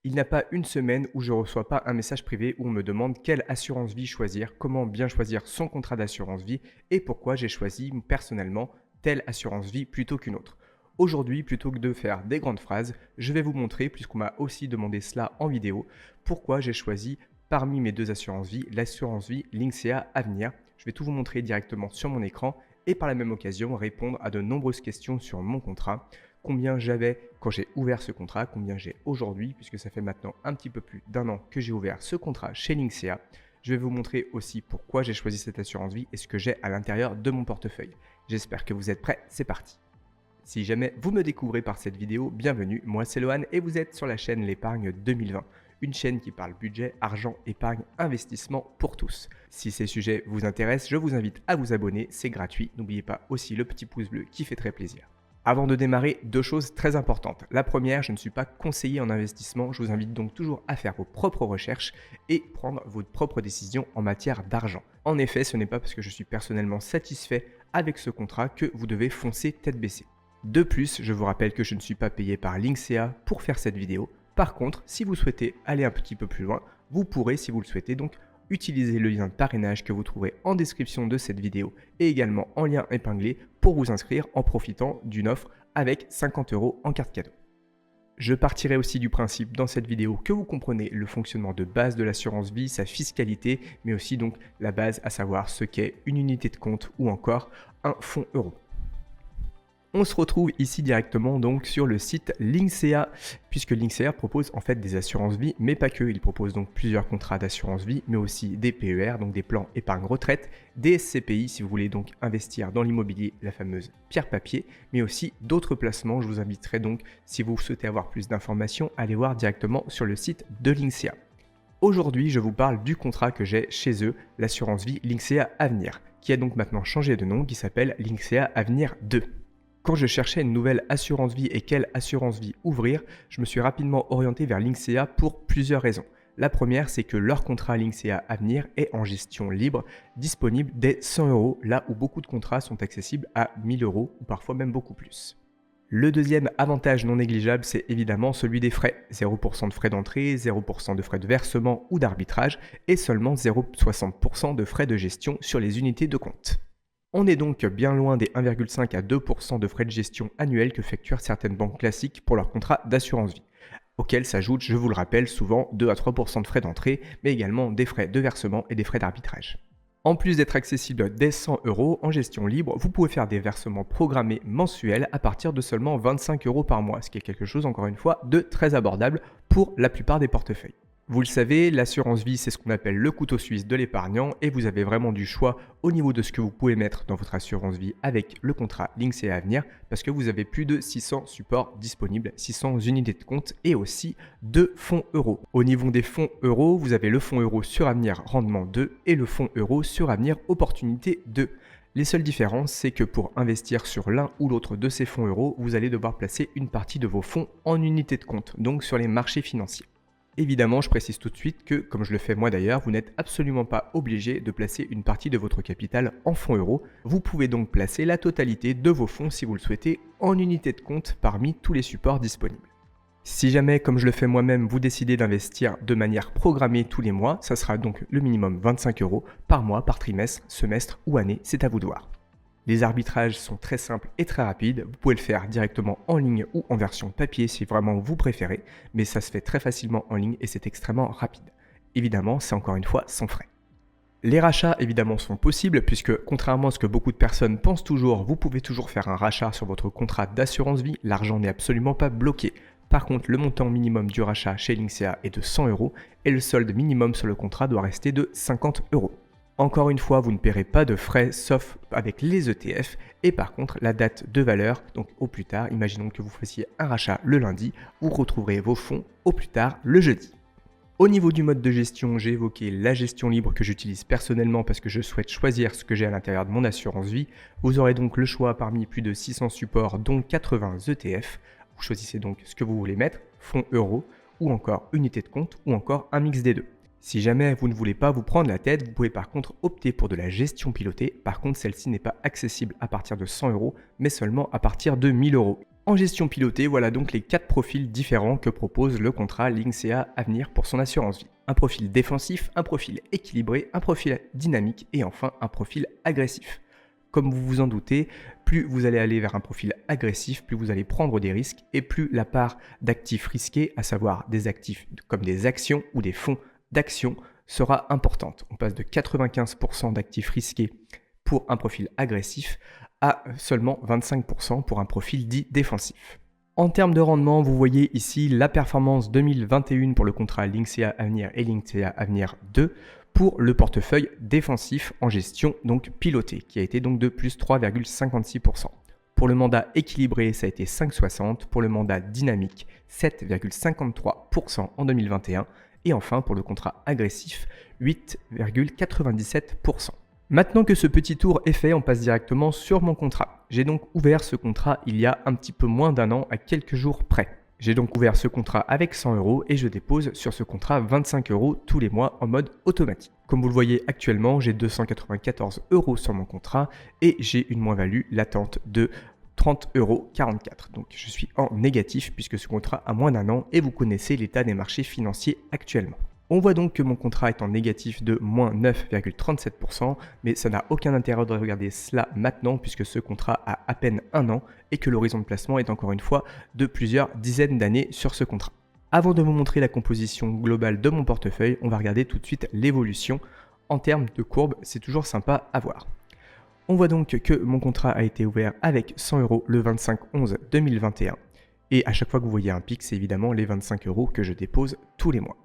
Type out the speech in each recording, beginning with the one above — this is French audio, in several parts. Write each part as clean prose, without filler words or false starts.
Il n'y a pas une semaine où je ne reçois pas un message privé où on me demande quelle assurance vie choisir, comment bien choisir son contrat d'assurance vie et pourquoi j'ai choisi personnellement telle assurance vie plutôt qu'une autre. Aujourd'hui, plutôt que de faire des grandes phrases, je vais vous montrer, puisqu'on m'a aussi demandé cela en vidéo, pourquoi j'ai choisi parmi mes deux assurances vie l'assurance vie Linksea Avenir. Je vais tout vous montrer directement sur mon écran et par la même occasion répondre à de nombreuses questions sur mon contrat. Combien j'avais quand j'ai ouvert ce contrat, combien j'ai aujourd'hui, puisque ça fait maintenant un petit peu plus d'un an que j'ai ouvert ce contrat chez Linksea. Je vais vous montrer aussi pourquoi j'ai choisi cette assurance vie et ce que j'ai à l'intérieur de mon portefeuille. J'espère que vous êtes prêts, c'est parti. Si jamais vous me découvrez par cette vidéo, bienvenue, moi c'est Lohan et vous êtes sur la chaîne L'épargne 2020. Une chaîne qui parle budget, argent, épargne, investissement pour tous. Si ces sujets vous intéressent, je vous invite à vous abonner, c'est gratuit. N'oubliez pas aussi le petit pouce bleu qui fait très plaisir. Avant de démarrer, deux choses très importantes. La première, je ne suis pas conseiller en investissement, je vous invite donc toujours à faire vos propres recherches et prendre vos propres décisions en matière d'argent. En effet, ce n'est pas parce que je suis personnellement satisfait avec ce contrat que vous devez foncer tête baissée. De plus, je vous rappelle que je ne suis pas payé par Linksea pour faire cette vidéo. Par contre, si vous souhaitez aller un petit peu plus loin, vous pourrez, si vous le souhaitez, donc utiliser le lien de parrainage que vous trouverez en description de cette vidéo et également en lien épinglé pour vous inscrire en profitant d'une offre avec 50 € en carte cadeau. Je partirai aussi du principe dans cette vidéo que vous comprenez le fonctionnement de base de l'assurance vie, sa fiscalité, mais aussi donc la base à savoir ce qu'est une unité de compte ou encore un fonds euro. On se retrouve ici directement donc sur le site Linksea, puisque Linksea propose en fait des assurances vie, mais pas que. Il propose donc plusieurs contrats d'assurance vie, mais aussi des PER, donc des plans épargne retraite, des SCPI si vous voulez donc investir dans l'immobilier, la fameuse pierre papier, mais aussi d'autres placements. Je vous inviterai donc, si vous souhaitez avoir plus d'informations, à aller voir directement sur le site de Linksea. Aujourd'hui, je vous parle du contrat que j'ai chez eux, l'assurance vie Linksea Avenir, qui a donc maintenant changé de nom, qui s'appelle Linksea Avenir 2. Quand je cherchais une nouvelle assurance vie et quelle assurance vie ouvrir, je me suis rapidement orienté vers Linksea pour plusieurs raisons. La première, c'est que leur contrat Linksea Avenir est en gestion libre, disponible dès 100 €, là où beaucoup de contrats sont accessibles à 1000 € ou parfois même beaucoup plus. Le deuxième avantage non négligeable, c'est évidemment celui des frais. 0% de frais d'entrée, 0% de frais de versement ou d'arbitrage et seulement 0,60% de frais de gestion sur les unités de compte. On est donc bien loin des 1,5 à 2% de frais de gestion annuels que effectuent certaines banques classiques pour leurs contrats d'assurance vie, auxquels s'ajoutent, je vous le rappelle, souvent 2 à 3% de frais d'entrée, mais également des frais de versement et des frais d'arbitrage. En plus d'être accessible dès 100 € en gestion libre, vous pouvez faire des versements programmés mensuels à partir de seulement 25 € par mois, ce qui est quelque chose, encore une fois, de très abordable pour la plupart des portefeuilles. Vous le savez, l'assurance vie, c'est ce qu'on appelle le couteau suisse de l'épargnant et vous avez vraiment du choix au niveau de ce que vous pouvez mettre dans votre assurance vie avec le contrat Linksea Avenir parce que vous avez plus de 600 supports disponibles, 600 unités de compte et aussi 2 fonds euros. Au niveau des fonds euros, vous avez le fonds euro sur Avenir Rendement 2 et le fonds euro sur Avenir Opportunité 2. Les seules différences, c'est que pour investir sur l'un ou l'autre de ces fonds euros, vous allez devoir placer une partie de vos fonds en unités de compte, donc sur les marchés financiers. Évidemment, je précise tout de suite que, comme je le fais moi d'ailleurs, vous n'êtes absolument pas obligé de placer une partie de votre capital en fonds euros. Vous pouvez donc placer la totalité de vos fonds, si vous le souhaitez, en unité de compte parmi tous les supports disponibles. Si jamais, comme je le fais moi-même, vous décidez d'investir de manière programmée tous les mois, ça sera donc le minimum 25 € par mois, par trimestre, semestre ou année, c'est à vous de voir. Les arbitrages sont très simples et très rapides, vous pouvez le faire directement en ligne ou en version papier si vraiment vous préférez, mais ça se fait très facilement en ligne et c'est extrêmement rapide. Évidemment, c'est encore une fois sans frais. Les rachats évidemment sont possibles puisque contrairement à ce que beaucoup de personnes pensent toujours, vous pouvez toujours faire un rachat sur votre contrat d'assurance vie, l'argent n'est absolument pas bloqué. Par contre, le montant minimum du rachat chez Linksea est de 100 € et le solde minimum sur le contrat doit rester de 50 €. Encore une fois, vous ne paierez pas de frais sauf avec les ETF et par contre la date de valeur, donc au plus tard, imaginons que vous fassiez un rachat le lundi, vous retrouverez vos fonds au plus tard le jeudi. Au niveau du mode de gestion, j'ai évoqué la gestion libre que j'utilise personnellement parce que je souhaite choisir ce que j'ai à l'intérieur de mon assurance vie. Vous aurez donc le choix parmi plus de 600 supports dont 80 ETF. Vous choisissez donc ce que vous voulez mettre, fonds euros ou encore unité de compte ou encore un mix des deux. Si jamais vous ne voulez pas vous prendre la tête, vous pouvez par contre opter pour de la gestion pilotée. Par contre, celle-ci n'est pas accessible à partir de 100 €, mais seulement à partir de 1000 €. En gestion pilotée, voilà donc les 4 profils différents que propose le contrat Linksea Avenir pour son assurance vie. Un profil défensif, un profil équilibré, un profil dynamique et enfin un profil agressif. Comme vous vous en doutez, plus vous allez aller vers un profil agressif, plus vous allez prendre des risques et plus la part d'actifs risqués, à savoir des actifs comme des actions ou des fonds d'actions, sera importante. On passe de 95% d'actifs risqués pour un profil agressif à seulement 25% pour un profil dit défensif. En termes de rendement, vous voyez ici la performance 2021 pour le contrat Linksea Avenir et Linksea Avenir 2 pour le portefeuille défensif en gestion donc piloté qui a été donc de plus 3,56%. Pour le mandat équilibré, ça a été 5,60, pour le mandat dynamique 7,53% en 2021 et enfin pour le contrat agressif 8,97%. Maintenant que ce petit tour est fait, on passe directement sur mon contrat. J'ai donc ouvert ce contrat il y a un petit peu moins d'un an à quelques jours près. J'ai donc ouvert ce contrat avec 100 € et je dépose sur ce contrat 25 € tous les mois en mode automatique. Comme vous le voyez actuellement, j'ai 294 € sur mon contrat et j'ai une moins-value latente de 30,44 €. Donc je suis en négatif puisque ce contrat a moins d'un an et vous connaissez l'état des marchés financiers actuellement. On voit donc que mon contrat est en négatif de moins 9,37%, mais ça n'a aucun intérêt de regarder cela maintenant puisque ce contrat a à peine un an et que l'horizon de placement est encore une fois de plusieurs dizaines d'années sur ce contrat. Avant de vous montrer la composition globale de mon portefeuille, on va regarder tout de suite l'évolution en termes de courbe, c'est toujours sympa à voir. On voit donc que mon contrat a été ouvert avec 100 € le 25/11/2021. Et à chaque fois que vous voyez un pic, c'est évidemment les 25 € que je dépose tous les mois.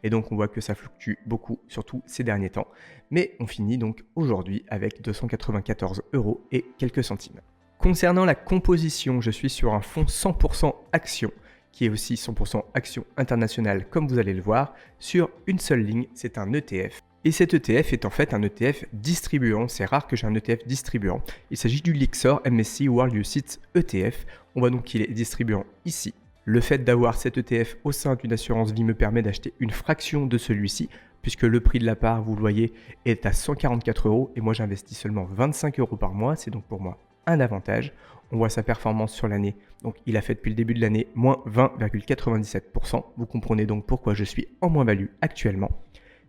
Et donc on voit que ça fluctue beaucoup, surtout ces derniers temps. Mais on finit donc aujourd'hui avec 294 € et quelques centimes. Concernant la composition, je suis sur un fonds 100% action, qui est aussi 100% action internationale comme vous allez le voir, sur une seule ligne, c'est un ETF. Et cet ETF est en fait un ETF distribuant, c'est rare que j'ai un ETF distribuant. Il s'agit du Lyxor MSCI World UCITS ETF, on voit donc qu'il est distribuant ici. Le fait d'avoir cet ETF au sein d'une assurance vie me permet d'acheter une fraction de celui-ci, puisque le prix de la part, vous le voyez, est à 144 € et moi j'investis seulement 25 € par mois, c'est donc pour moi un avantage. On voit sa performance sur l'année, donc il a fait depuis le début de l'année moins 20,97%, vous comprenez donc pourquoi je suis en moins-value actuellement.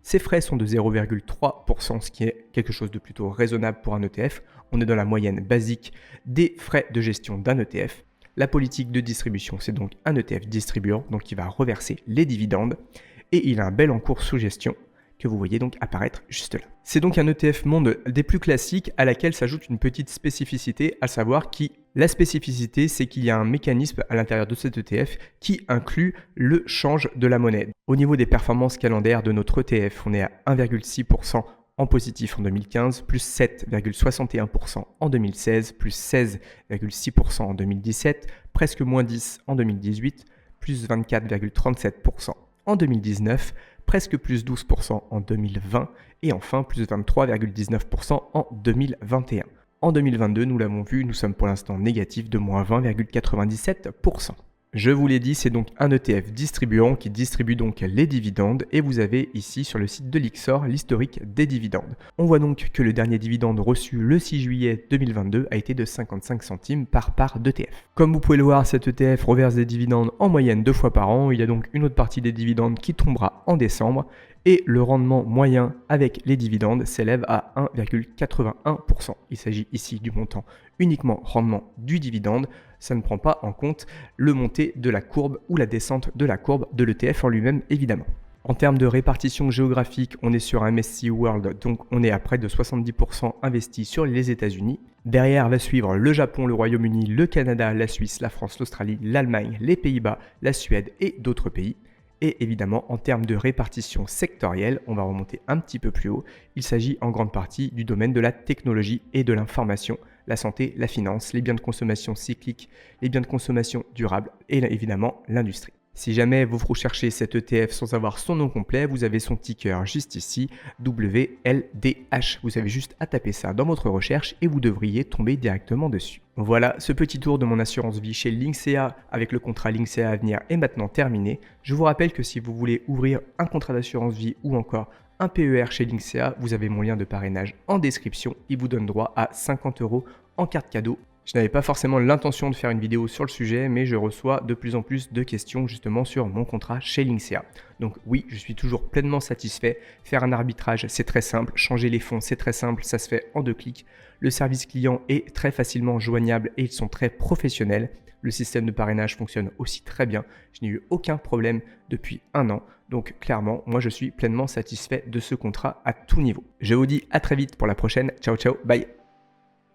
Ses frais sont de 0,3%, ce qui est quelque chose de plutôt raisonnable pour un ETF. On est dans la moyenne basique des frais de gestion d'un ETF. La politique de distribution, c'est donc un ETF distribuant, donc il va reverser les dividendes. Et il a un bel encours sous gestion que vous voyez donc apparaître juste là. C'est donc un ETF monde des plus classiques à laquelle s'ajoute une petite spécificité, à savoir la spécificité, c'est qu'il y a un mécanisme à l'intérieur de cet ETF qui inclut le change de la monnaie. Au niveau des performances calendaires de notre ETF, on est à 1,6% en positif en 2015, plus 7,61% en 2016, plus 16,6% en 2017, presque moins 10% en 2018, plus 24,37% en 2019, presque plus 12% en 2020 et enfin plus 23,19% en 2021. En 2022, nous l'avons vu, nous sommes pour l'instant négatifs de moins 20,97%. Je vous l'ai dit, c'est donc un ETF distribuant qui distribue donc les dividendes et vous avez ici sur le site de Lyxor l'historique des dividendes. On voit donc que le dernier dividende reçu le 6 juillet 2022 a été de 55 centimes par part d'ETF. Comme vous pouvez le voir, cet ETF reverse des dividendes en moyenne 2 fois par an. Il y a donc une autre partie des dividendes qui tombera en décembre et le rendement moyen avec les dividendes s'élève à 1,81%. Il s'agit ici du montant uniquement rendement du dividende. Ça ne prend pas en compte le montée de la courbe ou la descente de la courbe de l'ETF en lui-même évidemment. En termes de répartition géographique, on est sur un MSCI World, donc on est à près de 70% investi sur les États-Unis. Derrière va suivre le Japon, le Royaume-Uni, le Canada, la Suisse, la France, l'Australie, l'Allemagne, les Pays-Bas, la Suède et d'autres pays. Et évidemment, en termes de répartition sectorielle, on va remonter un petit peu plus haut. Il s'agit en grande partie du domaine de la technologie et de l'information, la santé, la finance, les biens de consommation cycliques, les biens de consommation durables et évidemment l'industrie. Si jamais vous recherchez cet ETF sans avoir son nom complet, vous avez son ticker juste ici, WLDH. Vous avez juste à taper ça dans votre recherche et vous devriez tomber directement dessus. Voilà, ce petit tour de mon assurance vie chez Linksea avec le contrat Linksea Avenir est maintenant terminé. Je vous rappelle que si vous voulez ouvrir un contrat d'assurance vie ou encore un PER chez Linksea, vous avez mon lien de parrainage en description. Il vous donne droit à 50 € en carte cadeau Je n'avais pas forcément l'intention de faire une vidéo sur le sujet, mais je reçois de plus en plus de questions justement sur mon contrat chez Linksea. Donc oui, je suis toujours pleinement satisfait. Faire un arbitrage, c'est très simple. Changer les fonds, c'est très simple. Ça se fait en 2 clics. Le service client est très facilement joignable et ils sont très professionnels. Le système de parrainage fonctionne aussi très bien. Je n'ai eu aucun problème depuis 1 an. Donc clairement, moi je suis pleinement satisfait de ce contrat à tout niveau. Je vous dis à très vite pour la prochaine. Ciao ciao, bye.